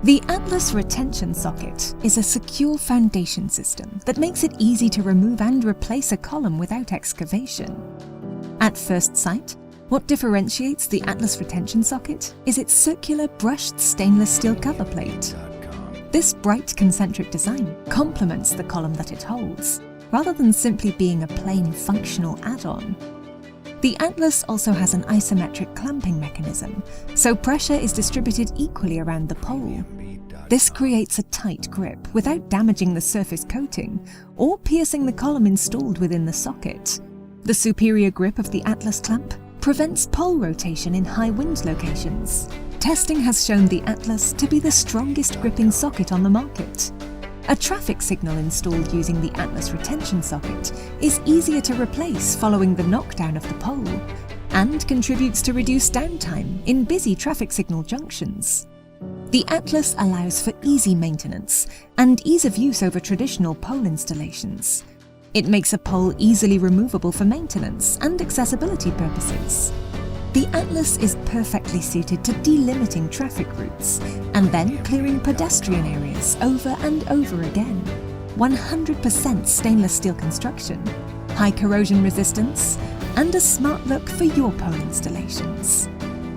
The Atlas retention socket is a secure foundation system that makes it easy to remove and replace a column without excavation. At first sight, what differentiates the Atlas retention socket is its circular brushed stainless steel cover plate. This bright concentric design complements the column that it holds, rather than simply being a plain functional add-on. The Atlas also has an isometric clamping mechanism, so pressure is distributed equally around the pole. This creates a tight grip without damaging the surface coating or piercing the column installed within the socket. The superior grip of the Atlas clamp prevents pole rotation in high wind locations. Testing has shown the Atlas to be the strongest gripping socket on the market. A traffic signal installed using the Atlas retention socket is easier to replace following the knockdown of the pole and contributes to reduced downtime in busy traffic signal junctions. The Atlas allows for easy maintenance and ease of use over traditional pole installations. It makes a pole easily removable for maintenance and accessibility purposes. The Atlas is perfectly suited to delimiting traffic routes and then clearing pedestrian areas over and over again. 100% stainless steel construction, high corrosion resistance, and a smart look for your pole installations.